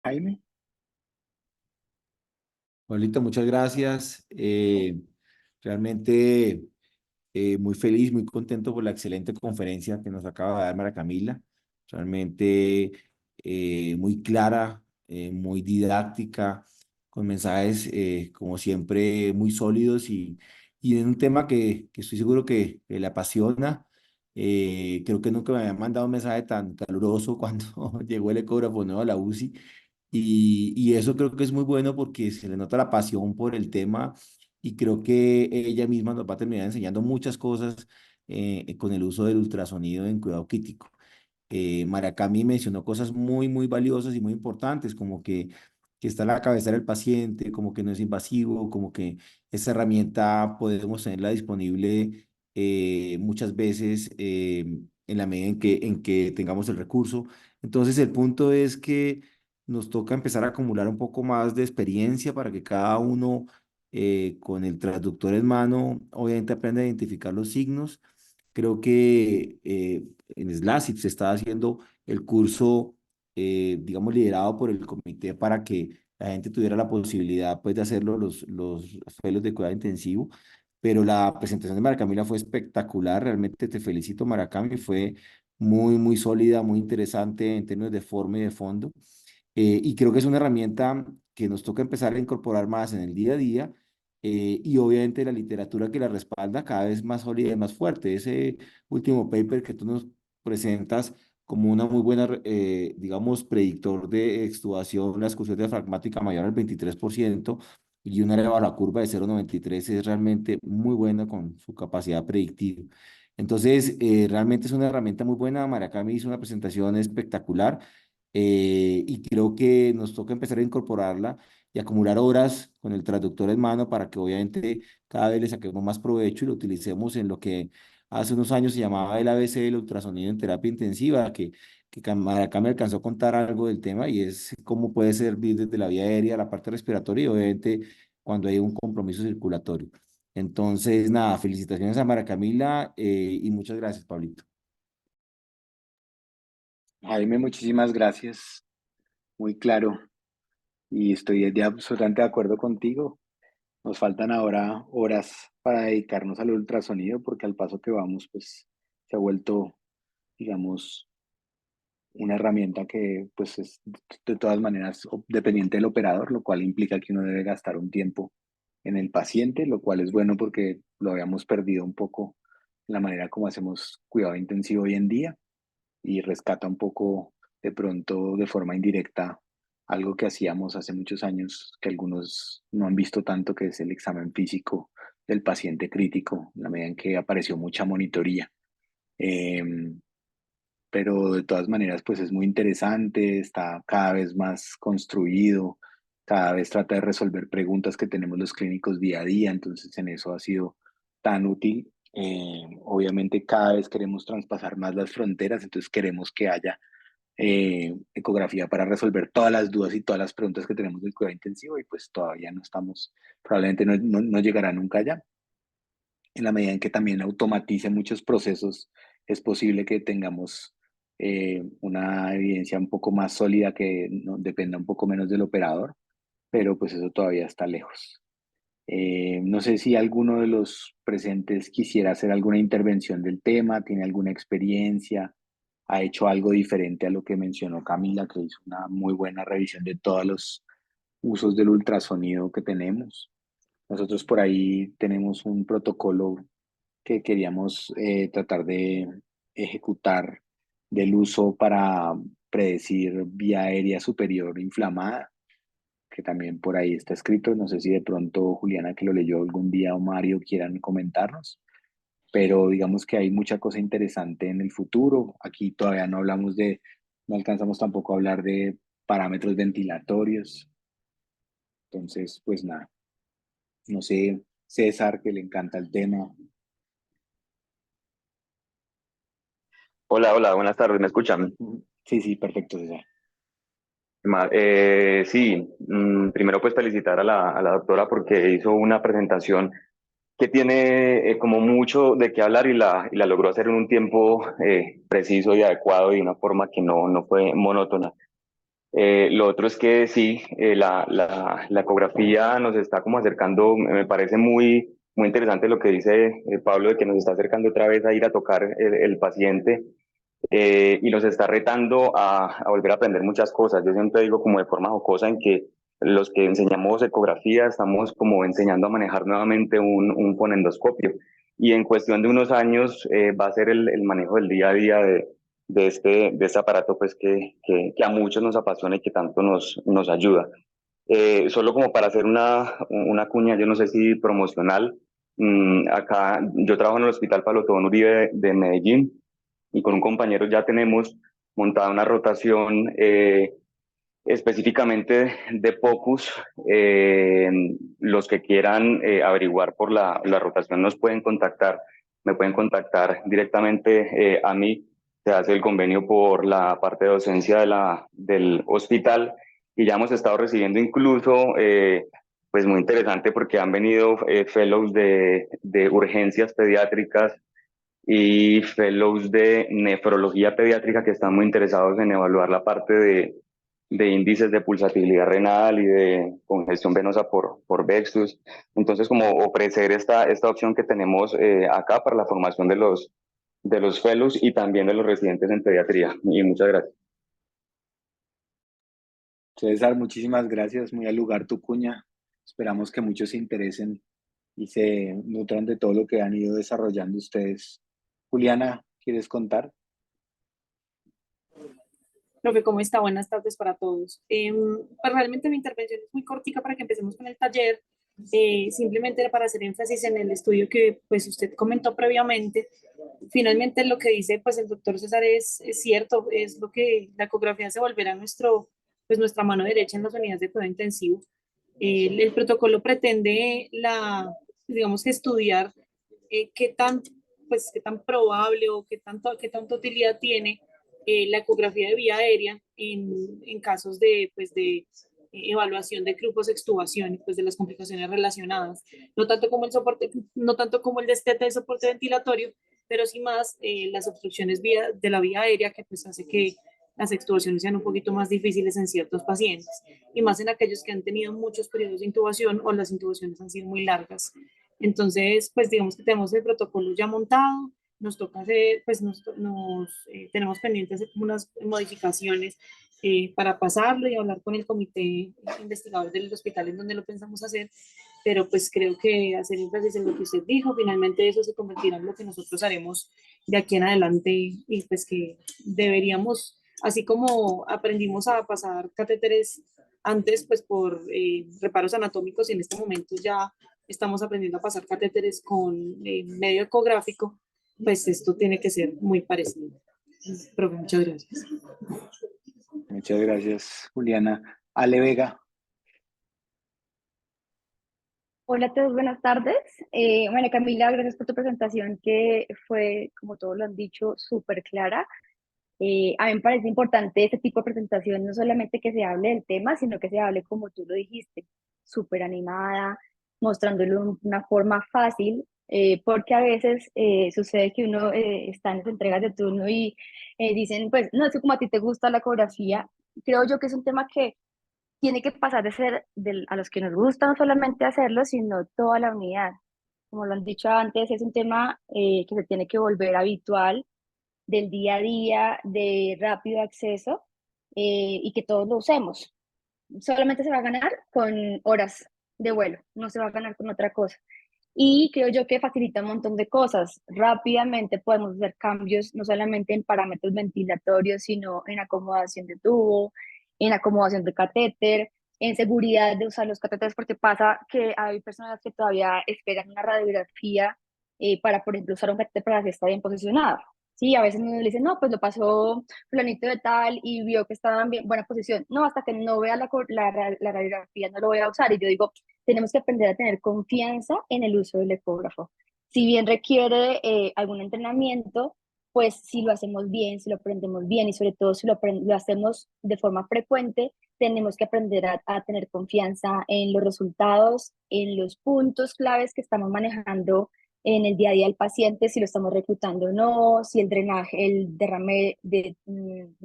Jaime. Pablito, muchas gracias. Realmente muy feliz, muy contento por la excelente conferencia que nos acaba de dar Mara Camila. Realmente muy clara, muy didáctica, con mensajes como siempre muy sólidos y en un tema que estoy seguro que le apasiona. Creo que nunca me habían mandado un mensaje tan caluroso cuando llegó el ecógrafo nuevo a la UCI. Y eso creo que es muy bueno porque se le nota la pasión por el tema y creo que ella misma nos va a terminar enseñando muchas cosas con el uso del ultrasonido en cuidado crítico. Maracami mencionó cosas muy, muy valiosas y muy importantes, como que está en la cabeza del paciente, como que no es invasivo, como que esa herramienta podemos tenerla disponible muchas veces en la medida en que tengamos el recurso. Entonces, el punto es que nos toca empezar a acumular un poco más de experiencia para que cada uno con el traductor en mano, obviamente aprenda a identificar los signos. Creo que en SLASIP se está haciendo el curso, digamos, liderado por el comité para que la gente tuviera la posibilidad, pues, de hacerlo, los fellows de cuidado intensivo. Pero la presentación de Maracamila fue espectacular, realmente te felicito, Maracami, fue muy, muy sólida, muy interesante en términos de forma y de fondo. Y creo que es una herramienta que nos toca empezar a incorporar más en el día a día y obviamente la literatura que la respalda cada vez más sólida y más fuerte. Ese último paper que tú nos presentas como una muy buena, digamos, predictor de extubación, la excursión diafragmática mayor al 23% y una elevada a la curva de 0,93 es realmente muy buena con su capacidad predictiva. Entonces, realmente es una herramienta muy buena. Maracami hizo una presentación espectacular y creo que nos toca empezar a incorporarla y acumular horas con el traductor en mano para que obviamente cada vez le saquemos más provecho y lo utilicemos en lo que hace unos años se llamaba el ABC, el ultrasonido en terapia intensiva, acá me alcanzó a contar algo del tema y es cómo puede servir desde la vía aérea, la parte respiratoria y obviamente cuando hay un compromiso circulatorio. Entonces, nada, felicitaciones a Mara Camila y muchas gracias, Pablito. Jaime, muchísimas gracias. Muy claro. Y estoy absolutamente de acuerdo contigo. Nos faltan ahora horas para dedicarnos al ultrasonido porque al paso que vamos, pues se ha vuelto, digamos, una herramienta que pues es de todas maneras dependiente del operador, lo cual implica que uno debe gastar un tiempo en el paciente, lo cual es bueno porque lo habíamos perdido un poco en la manera como hacemos cuidado intensivo hoy en día y rescata un poco de pronto de forma indirecta algo que hacíamos hace muchos años que algunos no han visto tanto, que es el examen físico del paciente crítico, en la medida en que apareció mucha monitoría. Em, pero de todas maneras, pues es muy interesante, está cada vez más construido, cada vez trata de resolver preguntas que tenemos los clínicos día a día, entonces en eso ha sido tan útil. Obviamente cada vez queremos traspasar más las fronteras, entonces queremos que haya ecografía para resolver todas las dudas y todas las preguntas que tenemos del cuidado intensivo y pues todavía no estamos, probablemente no llegará nunca allá. En la medida en que también automatice muchos procesos, es posible que tengamos una evidencia un poco más sólida que no, dependa un poco menos del operador, pero pues eso todavía está lejos. No sé si alguno de los presentes quisiera hacer alguna intervención del tema, tiene alguna experiencia, ha hecho algo diferente a lo que mencionó Camila, que hizo una muy buena revisión de todos los usos del ultrasonido que tenemos. Nosotros por ahí tenemos un protocolo que queríamos tratar de ejecutar del uso para predecir vía aérea superior inflamada, que también por ahí está escrito. No sé si de pronto Juliana, que lo leyó algún día, o Mario quieran comentarnos, pero digamos que hay mucha cosa interesante en el futuro. Aquí todavía no alcanzamos tampoco a hablar de parámetros ventilatorios. Entonces, pues nada, no sé, César, que le encanta el tema. Hola, hola, buenas tardes, ¿me escuchan? Sí, sí, perfecto, César. Sí, primero pues felicitar a la doctora porque hizo una presentación que tiene como mucho de qué hablar y la logró hacer en un tiempo preciso y adecuado y de una forma que no fue monótona. Lo otro es que sí, la ecografía nos está como acercando, me parece muy interesante lo que dice Pablo, de que nos está acercando otra vez a ir a tocar el paciente, y nos está retando a volver a aprender muchas cosas. Yo siempre digo como de forma jocosa en que los que enseñamos ecografía estamos como enseñando a manejar nuevamente un fonendoscopio, y en cuestión de unos años va a ser el manejo del día a día de este aparato pues que a muchos nos apasiona y que tanto nos ayuda. Solo como para hacer una cuña, yo no sé si promocional, acá yo trabajo en el Hospital Pablo Tobón Uribe de Medellín, y con un compañero ya tenemos montada una rotación específicamente de POCUS. Los que quieran averiguar por la rotación nos pueden contactar, me pueden contactar directamente a mí. Se hace el convenio por la parte de docencia del hospital, y ya hemos estado recibiendo incluso, pues muy interesante, porque han venido fellows de urgencias pediátricas y fellows de nefrología pediátrica que están muy interesados en evaluar la parte de índices de pulsatividad renal y de congestión venosa por Vexus. Entonces, como ofrecer esta opción que tenemos acá para la formación de los fellows y también de los residentes en pediatría. Y muchas gracias. César, muchísimas gracias, muy al lugar tu cuña. Esperamos que muchos se interesen y se nutran de todo lo que han ido desarrollando ustedes. Juliana, ¿quieres contar? Profe, ¿cómo está? Buenas tardes para todos. Pues realmente mi intervención es muy cortica para que empecemos con el taller. Simplemente era para hacer énfasis en el estudio que pues usted comentó previamente. Finalmente lo que dice pues el doctor César es cierto, es lo que la ecografía se volverá pues nuestra mano derecha en las unidades de cuidado intensivo. El protocolo pretende digamos que estudiar qué tan, pues, qué tan probable o qué tanta utilidad tiene la ecografía de vía aérea en casos de, pues, de evaluación de grupos extubación y pues de las complicaciones relacionadas, no tanto como el soporte, no tanto como el destete de soporte ventilatorio, pero sí más las obstrucciones de la vía aérea que pues hace que las extubaciones sean un poquito más difíciles en ciertos pacientes y más en aquellos que han tenido muchos periodos de intubación o las intubaciones han sido muy largas. Entonces, pues digamos que tenemos el protocolo ya montado, nos toca hacer, pues tenemos pendientes hacer como unas modificaciones para pasarlo y hablar con el comité investigador del hospital en donde lo pensamos hacer, pero pues creo que hacer énfasis en lo que usted dijo, finalmente eso se convertirá en lo que nosotros haremos de aquí en adelante y pues que deberíamos, así como aprendimos a pasar catéteres antes pues por reparos anatómicos y en este momento ya estamos aprendiendo a pasar catéteres con medio ecográfico, pues esto tiene que ser muy parecido. Profe, muchas gracias. Muchas gracias, Juliana. Ale Vega. Hola a todos, buenas tardes. Bueno, Camila, gracias por tu presentación que fue, como todos lo han dicho, súper clara. A mí me parece importante este tipo de presentación, no solamente que se hable del tema, sino que se hable como tú lo dijiste, súper animada, mostrándolo de una forma fácil, porque a veces sucede que uno está en las entregas de turno y dicen, pues, no, es que como a ti te gusta la coreografía, creo yo que es un tema que tiene que pasar de ser a los que nos gusta no solamente hacerlo, sino toda la unidad. Como lo han dicho antes, es un tema que se tiene que volver habitual del día a día, de rápido acceso y que todos lo usemos. Solamente se va a ganar con horas de vuelo, no se va a ganar con otra cosa. Y creo yo que facilita un montón de cosas. Rápidamente podemos hacer cambios no solamente en parámetros ventilatorios, sino en acomodación de tubo, en acomodación de catéter, en seguridad de usar los catéteres, porque pasa que hay personas que todavía esperan una radiografía para, por ejemplo, usar un catéter para que está bien posicionado. Sí, a veces uno le dice, no, pues lo pasó fulanito de tal y vio que estaba en buena posición. No, hasta que no vea la radiografía no lo voy a usar. Y yo digo, tenemos que aprender a tener confianza en el uso del ecógrafo. Si bien requiere algún entrenamiento, pues si lo hacemos bien, si lo aprendemos bien y sobre todo si lo hacemos de forma frecuente, tenemos que aprender a tener confianza en los resultados, en los puntos claves que estamos manejando en el día a día del paciente, si lo estamos reclutando o no, si el drenaje, el derrame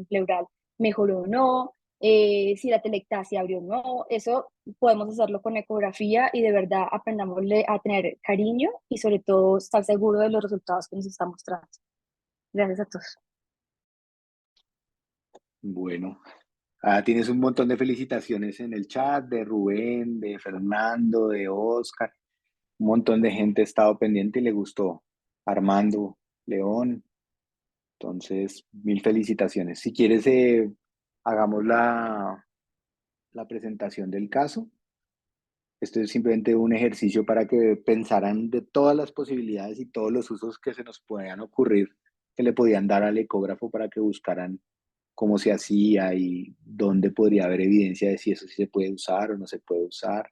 pleural mejoró o no, si la telectasia abrió o no. Eso podemos hacerlo con ecografía y de verdad aprendámosle a tener cariño y sobre todo estar seguro de los resultados que nos está mostrando. Gracias a todos. Bueno, tienes un montón de felicitaciones en el chat de Rubén, de Fernando, de Oscar. Un montón de gente ha estado pendiente y le gustó. Armando, León. Entonces, mil felicitaciones. Si quieres, hagamos la presentación del caso. Esto es simplemente un ejercicio para que pensaran de todas las posibilidades y todos los usos que se nos puedan ocurrir que le podían dar al ecógrafo para que buscaran cómo se hacía y dónde podría haber evidencia de si eso sí se puede usar o no se puede usar.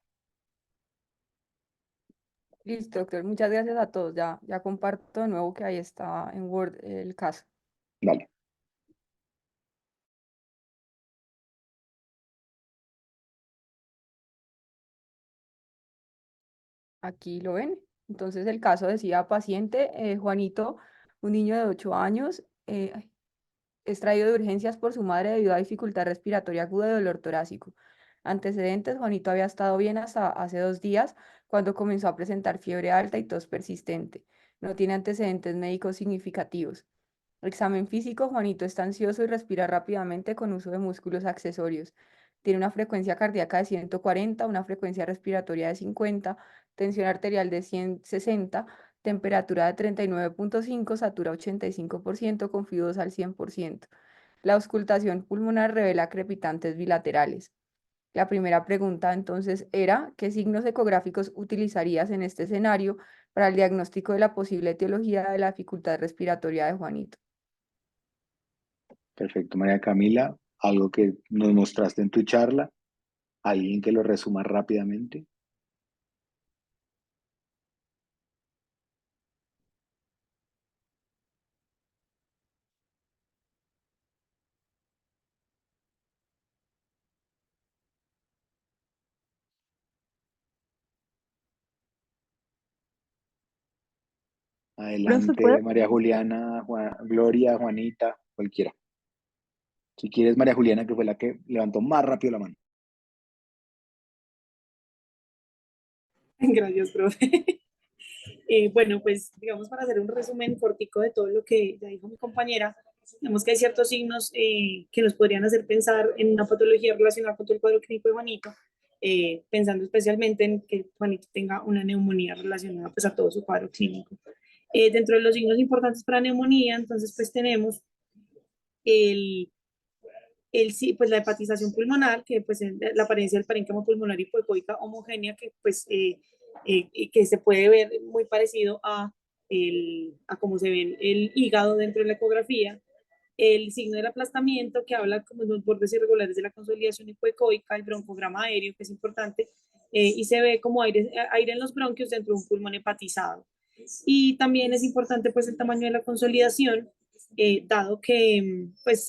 Listo, doctor. Muchas gracias a todos. Ya comparto de nuevo que ahí está en Word el caso. Vale. Aquí lo ven. Entonces el caso decía paciente Juanito, un niño de 8 años, extraído de urgencias por su madre debido a dificultad respiratoria aguda y dolor torácico. Antecedentes: Juanito había estado bien hasta hace 2 días cuando comenzó a presentar fiebre alta y tos persistente. No tiene antecedentes médicos significativos. Examen físico: Juanito está ansioso y respira rápidamente con uso de músculos accesorios. Tiene una frecuencia cardíaca de 140, una frecuencia respiratoria de 50, tensión arterial de 160, temperatura de 39,5, satura 85%, con FIO2 al 100%. La auscultación pulmonar revela crepitantes bilaterales. La primera pregunta entonces era: ¿qué signos ecográficos utilizarías en este escenario para el diagnóstico de la posible etiología de la dificultad respiratoria de Juanito? Perfecto, María Camila. Algo que nos mostraste en tu charla. Alguien que lo resuma rápidamente. Profe, ¿puedo? Adelante, María Juliana, Gloria, Juanita, cualquiera. Si quieres, María Juliana, que fue la que levantó más rápido la mano. Gracias, profe. Bueno, pues digamos para hacer un resumen cortico de todo lo que ya dijo mi compañera, digamos que hay ciertos signos que nos podrían hacer pensar en una patología relacionada con todo el cuadro clínico de Juanito, pensando especialmente en que Juanito tenga una neumonía relacionada pues a todo su cuadro clínico. Dentro de los signos importantes para neumonía, entonces pues tenemos el, sí, pues la hepatización pulmonar, que pues la apariencia del parénquima pulmonar hipoecoica homogénea, que pues que se puede ver muy parecido a cómo se ve el hígado dentro de la ecografía. El signo del aplastamiento, que habla como de los bordes irregulares de la consolidación hipoecoica. El broncograma aéreo, que es importante, y se ve como aire en los bronquios dentro de un pulmón hepatizado. Y también es importante pues el tamaño de la consolidación, dado que pues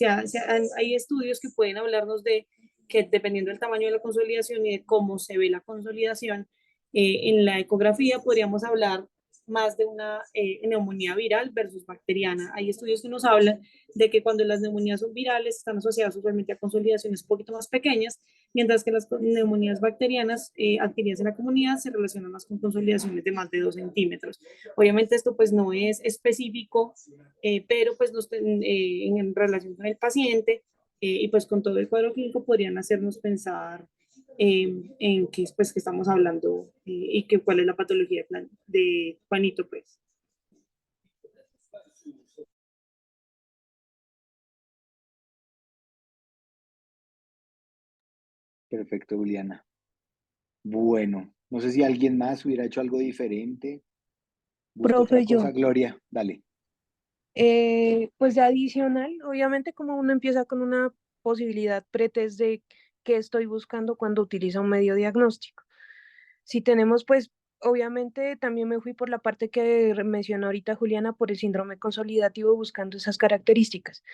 hay estudios que pueden hablarnos de que dependiendo del tamaño de la consolidación y de cómo se ve la consolidación, en la ecografía podríamos hablar más de una neumonía viral versus bacteriana. Hay estudios que nos hablan de que cuando las neumonías son virales están asociadas usualmente a consolidaciones un poquito más pequeñas, mientras que las neumonías bacterianas adquiridas en la comunidad se relacionan más con consolidaciones de más de 2 centímetros. Obviamente esto pues no es específico, pero pues en relación con el paciente y pues con todo el cuadro clínico podrían hacernos pensar en qué, pues, que estamos hablando y que, cuál es la patología de Juanito, pues. Perfecto, Juliana. Bueno, no sé si alguien más hubiera hecho algo diferente. Busca otra Profe, cosa, yo. Gloria. Dale. Pues de adicional, obviamente como uno empieza con una posibilidad pretest de qué estoy buscando cuando utiliza un medio diagnóstico. Si tenemos, pues, obviamente también me fui por la parte que mencionó ahorita Juliana, por el síndrome consolidativo, buscando esas características,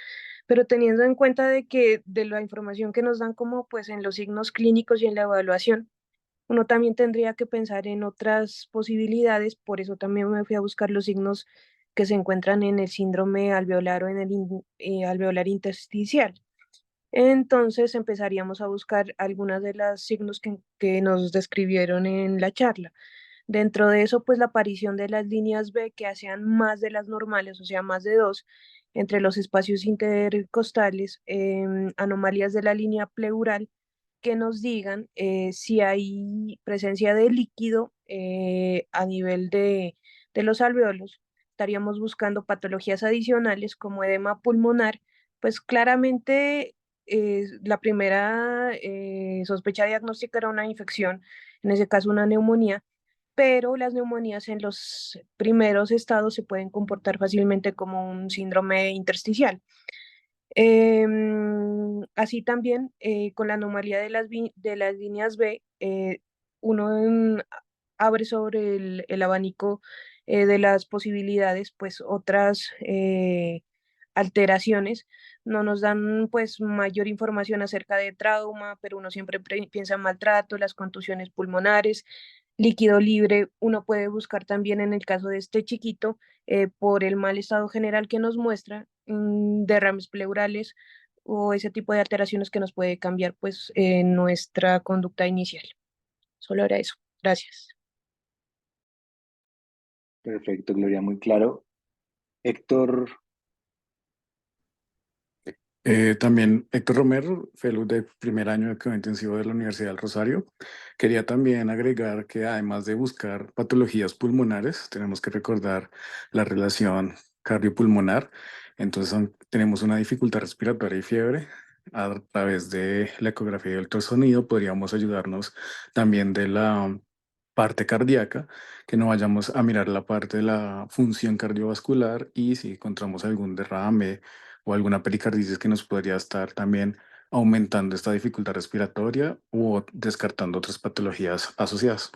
pero teniendo en cuenta de que de la información que nos dan como pues en los signos clínicos y en la evaluación, uno también tendría que pensar en otras posibilidades, por eso también me fui a buscar los signos que se encuentran en el síndrome alveolar o en el alveolar intersticial. Entonces empezaríamos a buscar algunas de las signos que nos describieron en la charla. Dentro de eso, pues la aparición de las líneas B que hacían más de las normales, o sea, más de dos, entre los espacios intercostales, anomalías de la línea pleural que nos digan si hay presencia de líquido a nivel de los alveolos. Estaríamos buscando patologías adicionales como edema pulmonar, pues claramente la primera sospecha diagnóstica era una infección, en ese caso una neumonía, pero las neumonías en los primeros estados se pueden comportar fácilmente como un síndrome intersticial. Así también, con la anomalía de las líneas B, uno abre sobre el abanico de las posibilidades, pues otras alteraciones. No nos dan pues mayor información acerca de trauma, pero uno siempre piensa en maltrato, las contusiones pulmonares, líquido libre. Uno puede buscar también en el caso de este chiquito, por el mal estado general que nos muestra, derrames pleurales o ese tipo de alteraciones que nos puede cambiar pues nuestra conducta inicial. Solo era eso. Gracias. Perfecto, Gloria, muy claro. Héctor, También Héctor Romero, fellow de primer año de cuidado intensivo de la Universidad del Rosario. Quería también agregar que además de buscar patologías pulmonares, tenemos que recordar la relación cardiopulmonar. Entonces tenemos una dificultad respiratoria y fiebre. A través de la ecografía y el ultrasonido podríamos ayudarnos también de la parte cardíaca, que no vayamos a mirar la parte de la función cardiovascular y si encontramos algún derrame o alguna pericarditis que nos podría estar también aumentando esta dificultad respiratoria o descartando otras patologías asociadas.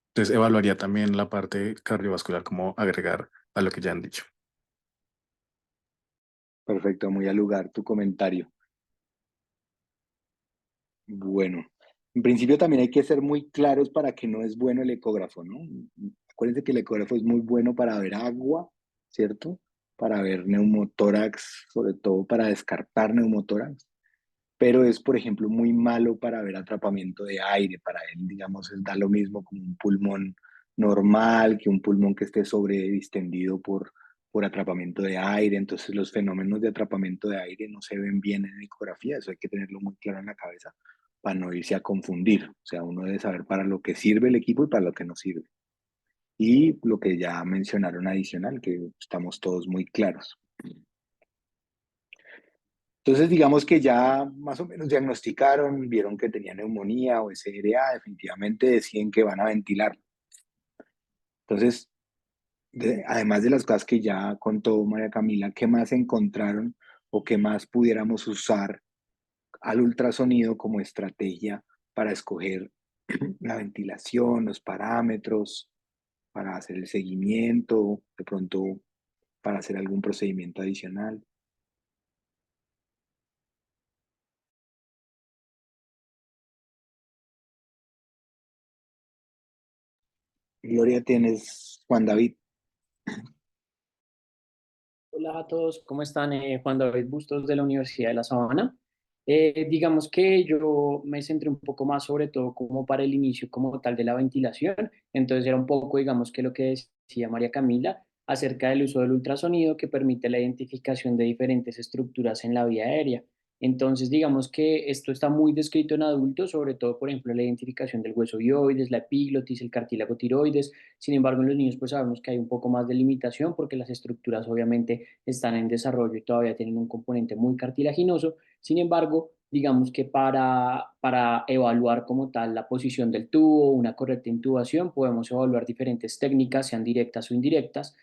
Entonces, evaluaría también la parte cardiovascular como agregar a lo que ya han dicho. perfecto, muy al lugar tu comentario. Bueno, en principio también hay que ser muy claros para que no es bueno el ecógrafo, ¿no? Acuérdense que el ecógrafo es muy bueno para ver agua, ¿cierto? Para ver neumotórax, sobre todo para descartar neumotórax, pero es, por ejemplo, muy malo para ver atrapamiento de aire. Para él, digamos, da lo mismo como un pulmón normal que un pulmón que esté distendido por atrapamiento de aire. Entonces, los fenómenos de atrapamiento de aire no se ven bien en ecografía. Eso hay que tenerlo muy claro en la cabeza para no irse a confundir. O sea, uno debe saber para lo que sirve el equipo y para lo que no sirve. Y lo que ya mencionaron adicional, que estamos todos muy claros. Entonces, digamos que ya más o menos diagnosticaron, vieron que tenía neumonía o SRA, definitivamente deciden que van a ventilar. Entonces, además de las cosas que ya contó María Camila, ¿qué más encontraron o qué más pudiéramos usar al ultrasonido como estrategia para escoger la ventilación, los parámetros, para hacer el seguimiento, de pronto para hacer algún procedimiento adicional? Gloria, tienes Juan David. Hola a todos, ¿cómo están? Juan David Bustos de la Universidad de La Sabana. Digamos que yo me centré un poco más sobre todo como para el inicio como tal de la ventilación, entonces era un poco, digamos que lo que decía María Camila acerca del uso del ultrasonido que permite la identificación de diferentes estructuras en la vía aérea. Entonces, digamos que esto está muy descrito en adultos, sobre todo, por ejemplo, la identificación del hueso hyoides, la epiglotis, el cartílago tiroides. Sin embargo, en los niños pues sabemos que hay un poco más de limitación porque las estructuras obviamente están en desarrollo y todavía tienen un componente muy cartilaginoso. Sin embargo, digamos que para evaluar como tal la posición del tubo, una correcta intubación, podemos evaluar diferentes técnicas, sean directas o indirectas,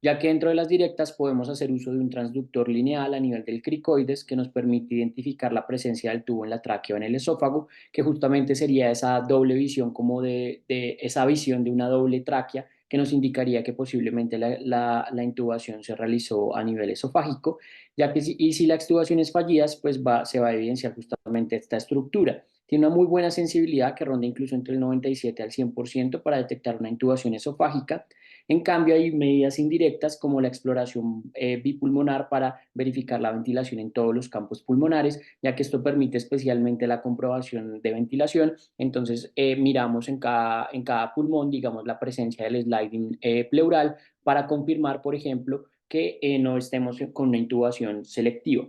ya que dentro de las directas podemos hacer uso de un transductor lineal a nivel del cricoides que nos permite identificar la presencia del tubo en la tráquea o en el esófago, que justamente sería esa doble visión como de esa visión de una doble tráquea que nos indicaría que posiblemente la intubación se realizó a nivel esofágico, ya que y si la extubación es fallida, pues se va a evidenciar justamente esta estructura. Tiene una muy buena sensibilidad que ronda incluso entre el 97 al 100% para detectar una intubación esofágica. En cambio, hay medidas indirectas como la exploración bipulmonar para verificar la ventilación en todos los campos pulmonares, ya que esto permite especialmente la comprobación de ventilación. Entonces, miramos en cada pulmón, digamos, la presencia del sliding pleural para confirmar, por ejemplo, que no estemos con una intubación selectiva.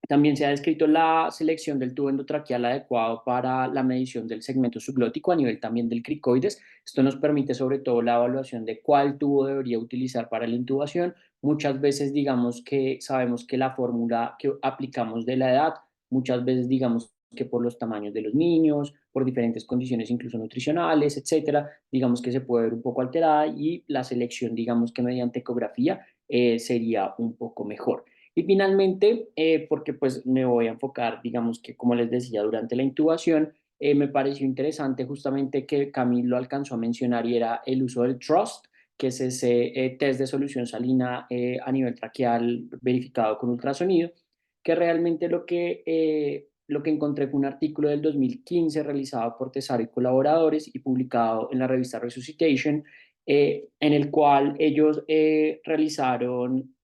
También se ha descrito la selección del tubo endotraqueal adecuado para la medición del segmento subglótico a nivel también del cricoides. Esto nos permite sobre todo la evaluación de cuál tubo debería utilizar para la intubación. Muchas veces digamos que sabemos que la fórmula que aplicamos de la edad, muchas veces digamos que por los tamaños de los niños, por diferentes condiciones incluso nutricionales, etcétera, digamos que se puede ver un poco alterada y la selección digamos que mediante ecografía sería un poco mejor. Y finalmente, porque pues me voy a enfocar, digamos que como les decía, durante la intubación, me pareció interesante justamente que Camilo alcanzó a mencionar y era el uso del TRUST, que es ese test de solución salina a nivel traqueal verificado con ultrasonido, que realmente lo que encontré fue un artículo del 2015 realizado por Tesaro y colaboradores y publicado en la revista Resuscitation, en el cual ellos realizaron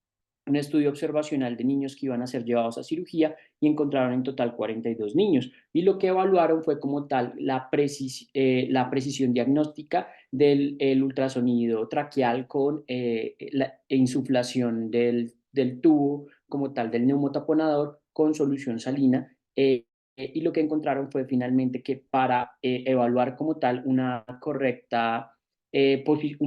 un estudio observacional de niños que iban a ser llevados a cirugía y encontraron en total 42 niños. Y lo que evaluaron fue como tal la precisión diagnóstica del ultrasonido traqueal con la insuflación del tubo como tal del neumotaponador con solución salina. Y lo que encontraron fue finalmente que para evaluar como tal un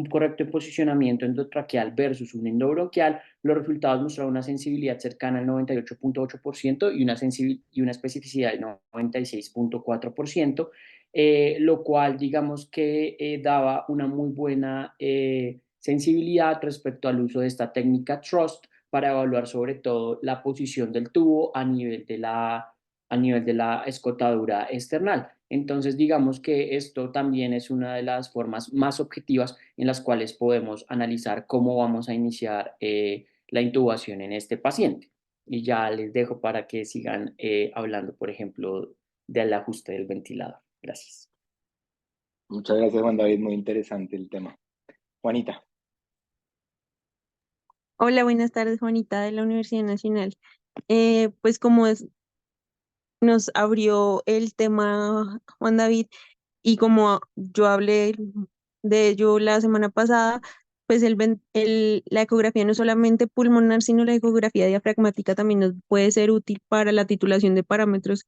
correcto posicionamiento endotraqueal versus un endobronquial, los resultados mostraron una sensibilidad cercana al 98.8% y una especificidad del 96.4%, lo cual digamos que daba una muy buena sensibilidad respecto al uso de esta técnica TRUST para evaluar sobre todo la posición del tubo a nivel de la escotadura external. Entonces, digamos que esto también es una de las formas más objetivas en las cuales podemos analizar cómo vamos a iniciar la intubación en este paciente. Y ya les dejo para que sigan hablando, por ejemplo, del ajuste del ventilador. Gracias. Muchas gracias, Juan David, muy interesante el tema. Juanita. Hola, buenas tardes, Juanita de la Universidad Nacional. Pues como nos abrió el tema Juan David y como yo hablé de ello la semana pasada, pues la ecografía no solamente pulmonar, sino la ecografía diafragmática también nos puede ser útil para la titulación de parámetros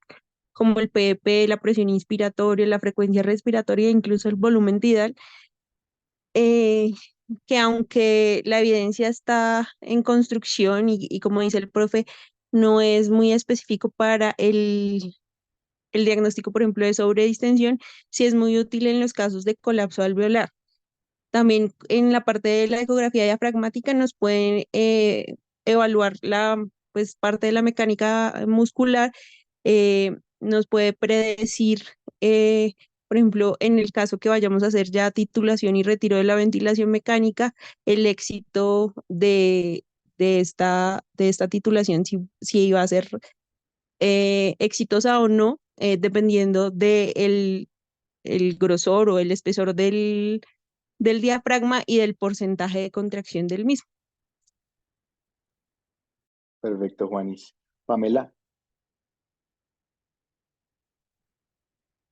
como el PEP, la presión inspiratoria, la frecuencia respiratoria e incluso el volumen tidal. eh, que aunque la evidencia está en construcción y como dice el profe, no es muy específico para el diagnóstico, por ejemplo, de sobredistensión, sí es muy útil en los casos de colapso alveolar. También en la parte de la ecografía diafragmática nos pueden evaluar pues, parte de la mecánica muscular, nos puede predecir, por ejemplo, en el caso que vayamos a hacer ya titulación y retiro de la ventilación mecánica, el éxito de esta titulación, si va a ser exitosa o no, dependiendo el grosor o el espesor del diafragma y del porcentaje de contracción del mismo. Perfecto, Juanis. Pamela.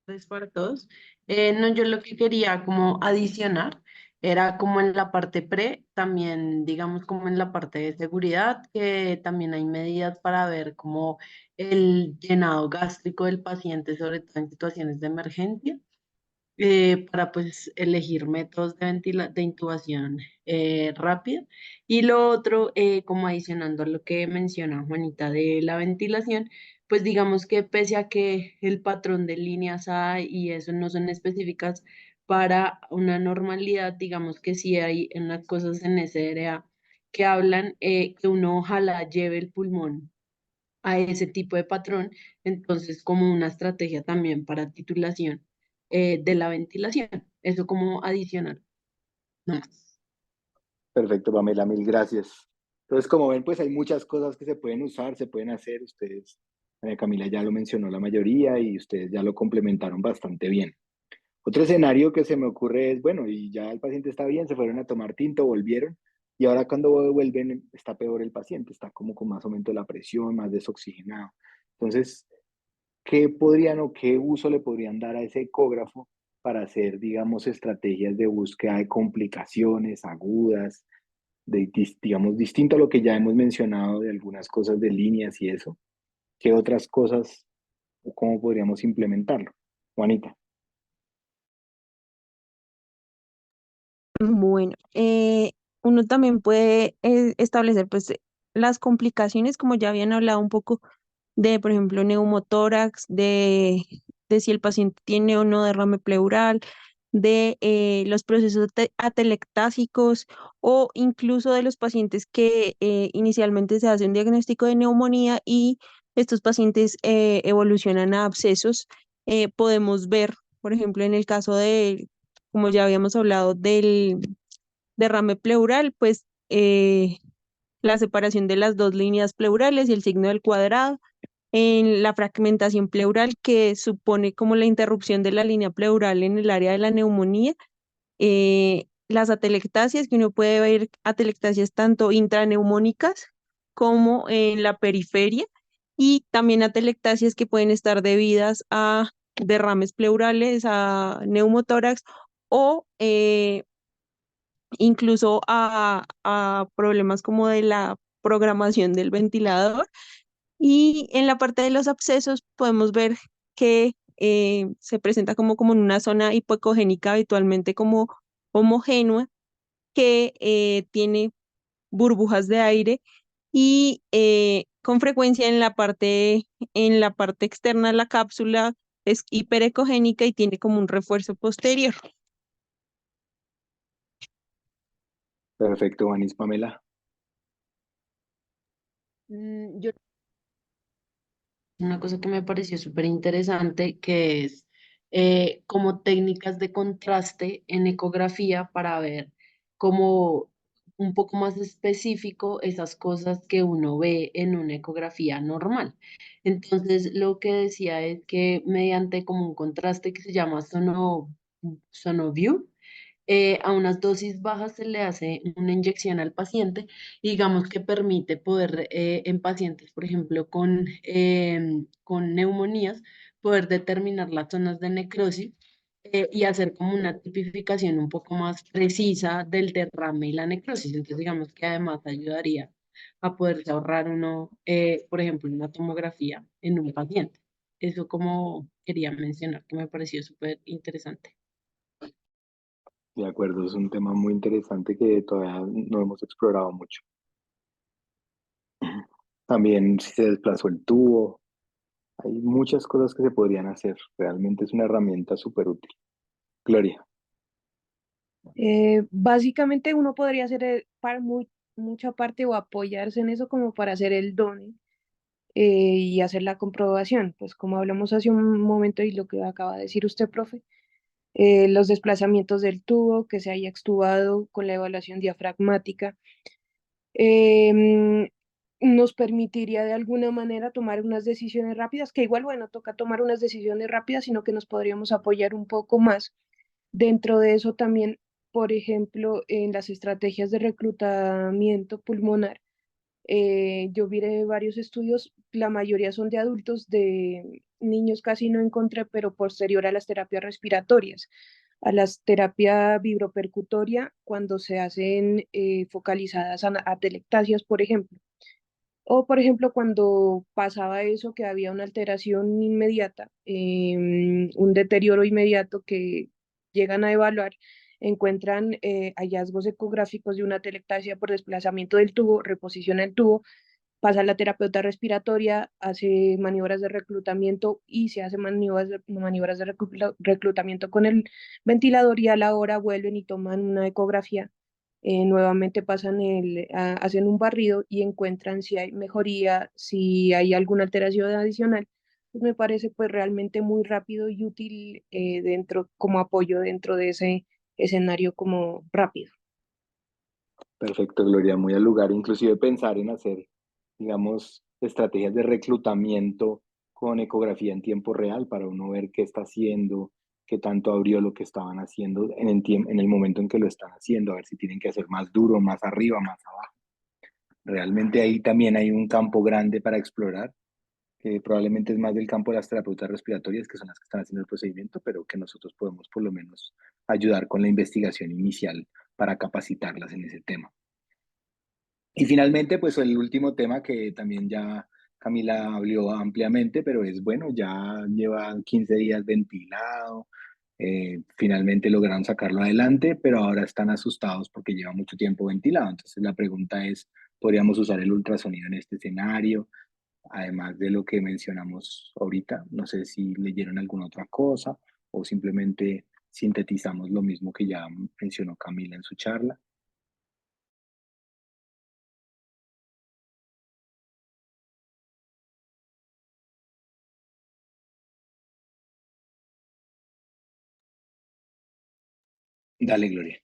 Tardes para todos. No, yo lo que quería como adicionar era como en la parte pre, también digamos como en la parte de seguridad, que también hay medidas para ver como el llenado gástrico del paciente, sobre todo en situaciones de emergencia, para pues elegir métodos de intubación rápida. Y lo otro, como adicionando a lo que menciona Juanita de la ventilación, pues digamos que pese a que el patrón de líneas hay y eso no son específicas para una normalidad, digamos que sí hay unas cosas en SDRA que hablan que uno ojalá lleve el pulmón a ese tipo de patrón, entonces como una estrategia también para titulación de la ventilación, eso como adicional. No más. Perfecto, Pamela, mil gracias. Entonces, como ven, pues hay muchas cosas que se pueden usar, se pueden hacer. Ustedes María Camila ya lo mencionó la mayoría y ustedes ya lo complementaron bastante bien. Otro escenario que se me ocurre es, bueno, y ya el paciente está bien, se fueron a tomar tinto, volvieron, y ahora cuando vuelven está peor el paciente, está como con más aumento de la presión, más desoxigenado. Entonces, ¿qué podrían o qué uso le podrían dar a ese ecógrafo para hacer, digamos, estrategias de búsqueda de complicaciones agudas, digamos, distinto a lo que ya hemos mencionado de algunas cosas de líneas y eso? ¿Qué otras cosas o cómo podríamos implementarlo? Juanita. Bueno, uno también puede establecer pues las complicaciones, como ya habían hablado un poco de, por ejemplo, neumotórax, de si el paciente tiene o no derrame pleural, de los procesos atelectásicos o incluso de los pacientes que inicialmente se hace un diagnóstico de neumonía y estos pacientes evolucionan a abscesos. Podemos ver, por ejemplo, en el caso de, como ya habíamos hablado, del derrame pleural, pues la separación de las dos líneas pleurales y el signo del cuadrado en la fragmentación pleural, que supone como la interrupción de la línea pleural en el área de la neumonía, las atelectasias, que uno puede ver atelectasias tanto intraneumónicas como en la periferia, y también atelectasias que pueden estar debidas a derrames pleurales, a neumotórax o incluso a problemas como de la programación del ventilador. Y en la parte de los abscesos podemos ver que se presenta como en una zona hipoecogénica habitualmente como homogénea, que tiene burbujas de aire y con frecuencia en la parte externa de la cápsula es hiperecogénica y tiene como un refuerzo posterior. Perfecto, Vanis, Pamela. Yo una cosa que me pareció súper interesante, que es como técnicas de contraste en ecografía para ver como un poco más específico esas cosas que uno ve en una ecografía normal. Entonces, lo que decía es que mediante como un contraste que se llama Sonoview, a unas dosis bajas se le hace una inyección al paciente y digamos que permite poder en pacientes, por ejemplo, con neumonías, poder determinar las zonas de necrosis y hacer como una tipificación un poco más precisa del derrame y la necrosis. Entonces, digamos que además ayudaría a poderse ahorrar uno, por ejemplo, una tomografía en un paciente. Eso como quería mencionar, que me pareció súper interesante. De acuerdo, es un tema muy interesante que todavía no hemos explorado mucho. También si se desplazó el tubo, hay muchas cosas que se podrían hacer. Realmente es una herramienta súper útil. Gloria. Básicamente uno podría hacer mucha parte o apoyarse en eso como para hacer el DONE y hacer la comprobación. Pues como hablamos hace un momento y lo que acaba de decir usted, profe, los desplazamientos del tubo, que se haya extubado con la evaluación diafragmática, em, nos permitiría de alguna manera tomar unas decisiones rápidas, que igual, bueno, toca tomar unas decisiones rápidas, sino que nos podríamos apoyar un poco más. Dentro de eso también, por ejemplo, en las estrategias de reclutamiento pulmonar, yo vi varios estudios, la mayoría son de adultos, de niños casi no encontré, pero posterior a las terapias respiratorias, a las terapia vibropercutoria, cuando se hacen focalizadas a atelectasias, por ejemplo. O, por ejemplo, cuando pasaba eso, que había una alteración inmediata, un deterioro inmediato que llegan a evaluar, encuentran hallazgos ecográficos de una atelectasia por desplazamiento del tubo, reposiciona el tubo, pasa la terapeuta respiratoria, hace maniobras de reclutamiento y se hace maniobras de reclutamiento con el ventilador y a la hora vuelven y toman una ecografía. Nuevamente hacen un barrido y encuentran si hay mejoría, si hay alguna alteración adicional. Pues me parece pues realmente muy rápido y útil como apoyo dentro de ese escenario como rápido. Perfecto, Gloria. Muy al lugar. Inclusive pensar en hacer, digamos, estrategias de reclutamiento con ecografía en tiempo real para uno ver qué está haciendo, qué tanto abrió lo que estaban haciendo en el momento en que lo están haciendo, a ver si tienen que hacer más duro, más arriba, más abajo. Realmente ahí también hay un campo grande para explorar, que probablemente es más del campo de las terapeutas respiratorias, que son las que están haciendo el procedimiento, pero que nosotros podemos por lo menos ayudar con la investigación inicial para capacitarlas en ese tema. Y finalmente, pues el último tema que también ya Camila habló ampliamente, pero es bueno, ya lleva 15 días ventilado, finalmente lograron sacarlo adelante, pero ahora están asustados porque lleva mucho tiempo ventilado. Entonces la pregunta es, ¿podríamos usar el ultrasonido en este escenario? Además de lo que mencionamos ahorita, no sé si leyeron alguna otra cosa o simplemente sintetizamos lo mismo que ya mencionó Camila en su charla. Dale, Gloria.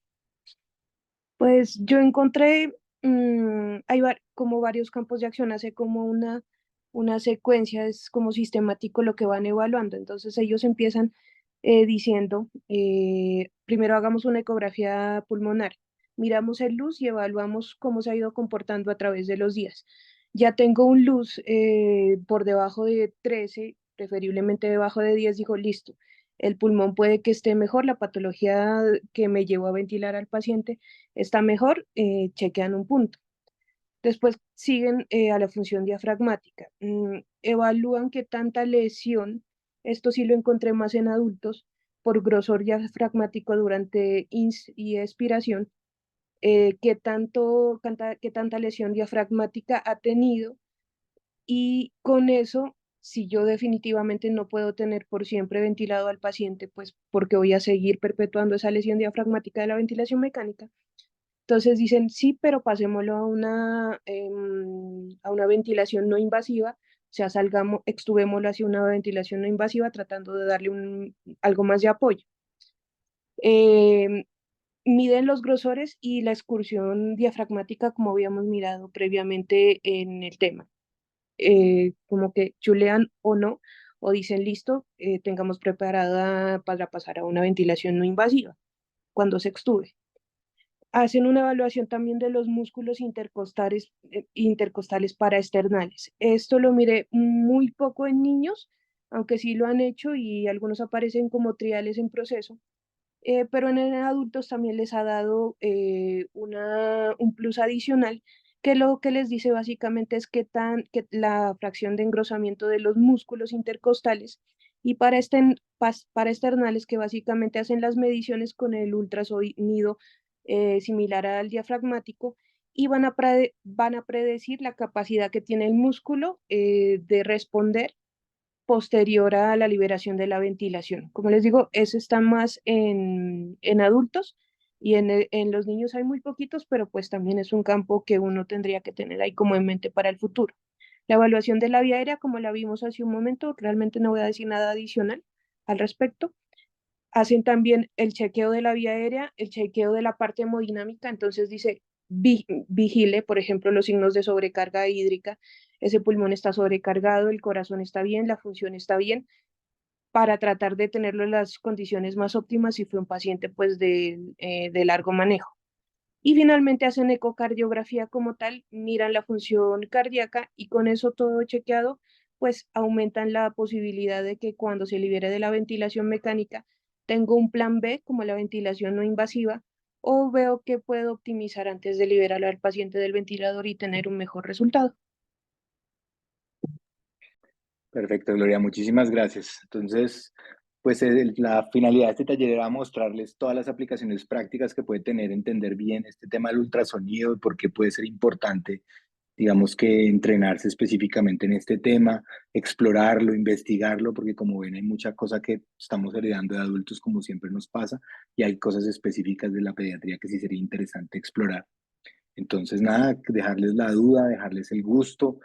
Pues yo encontré, hay como varios campos de acción, hace como una secuencia, es como sistemático lo que van evaluando. Entonces ellos empiezan diciendo, primero hagamos una ecografía pulmonar, miramos el luz y evaluamos cómo se ha ido comportando a través de los días. Ya tengo un luz por debajo de 13, preferiblemente debajo de 10, dijo, listo, el pulmón puede que esté mejor, la patología que me llevó a ventilar al paciente está mejor, chequean un punto. Después siguen a la función diafragmática. Evalúan qué tanta lesión, esto sí lo encontré más en adultos, por grosor diafragmático durante ins y expiración, qué tanta lesión diafragmática ha tenido, y con eso, si yo definitivamente no puedo tener por siempre ventilado al paciente, pues porque voy a seguir perpetuando esa lesión diafragmática de la ventilación mecánica. Entonces dicen, sí, pero pasémoslo a una ventilación no invasiva, o sea, extubémoslo hacia una ventilación no invasiva tratando de darle algo más de apoyo. Em, Miden los grosores y la excursión diafragmática como habíamos mirado previamente en el tema. Como que chulean o no, o dicen, listo, tengamos preparada para pasar a una ventilación no invasiva cuando se extube. Hacen una evaluación también de los músculos intercostales paraesternales. Esto lo miré muy poco en niños, aunque sí lo han hecho y algunos aparecen como triales en proceso, pero en adultos también les ha dado un plus adicional, que lo que les dice básicamente es que la fracción de engrosamiento de los músculos intercostales y para externales, que básicamente hacen las mediciones con el ultrasonido similar al diafragmático, y van a predecir la capacidad que tiene el músculo de responder posterior a la liberación de la ventilación. Como les digo, eso está más en adultos, y en los niños hay muy poquitos, pero pues también es un campo que uno tendría que tener ahí como en mente para el futuro. La evaluación de la vía aérea, como la vimos hace un momento, realmente no voy a decir nada adicional al respecto. Hacen también el chequeo de la vía aérea, el chequeo de la parte hemodinámica, entonces dice, vigile, por ejemplo, los signos de sobrecarga hídrica, ese pulmón está sobrecargado, el corazón está bien, la función está bien, para tratar de tenerlo en las condiciones más óptimas si fue un paciente pues de largo manejo. Y finalmente hacen ecocardiografía como tal, miran la función cardíaca, y con eso todo chequeado, pues aumentan la posibilidad de que cuando se libere de la ventilación mecánica, tengo un plan B como la ventilación no invasiva, o veo que puedo optimizar antes de liberar al paciente del ventilador y tener un mejor resultado. Perfecto, Gloria, muchísimas gracias. Entonces, pues la finalidad de este taller era mostrarles todas las aplicaciones prácticas que puede tener, entender bien este tema del ultrasonido y por qué puede ser importante, digamos que entrenarse específicamente en este tema, explorarlo, investigarlo, porque como ven hay mucha cosa que estamos heredando de adultos, como siempre nos pasa, y hay cosas específicas de la pediatría que sí sería interesante explorar. Entonces, nada, dejarles la duda, dejarles el gusto.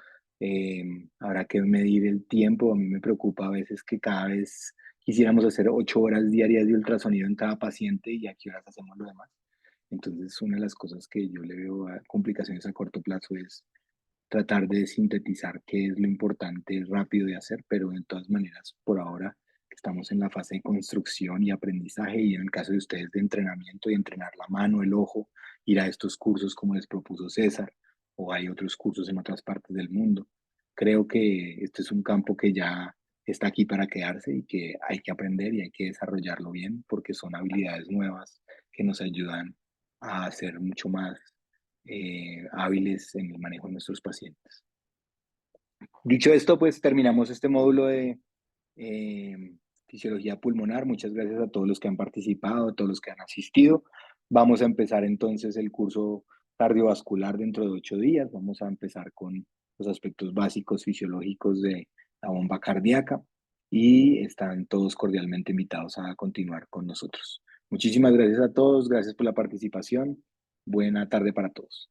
Habrá que medir el tiempo. A mí me preocupa a veces que cada vez quisiéramos hacer 8 horas diarias de ultrasonido en cada paciente y a qué horas hacemos lo demás. Entonces, una de las cosas que yo le veo a complicaciones a corto plazo es tratar de sintetizar qué es lo importante rápido de hacer, pero de todas maneras, por ahora estamos en la fase de construcción y aprendizaje, y en el caso de ustedes de entrenamiento y entrenar la mano, el ojo, ir a estos cursos como les propuso César, o hay otros cursos en otras partes del mundo. Creo que este es un campo que ya está aquí para quedarse y que hay que aprender y hay que desarrollarlo bien porque son habilidades nuevas que nos ayudan a ser mucho más hábiles en el manejo de nuestros pacientes. Dicho esto, pues terminamos este módulo de fisiología pulmonar. Muchas gracias a todos los que han participado, a todos los que han asistido. Vamos a empezar entonces el curso cardiovascular dentro de 8 días. Vamos a empezar con los aspectos básicos fisiológicos de la bomba cardíaca y están todos cordialmente invitados a continuar con nosotros. Muchísimas gracias a todos, gracias por la participación. Buena tarde para todos.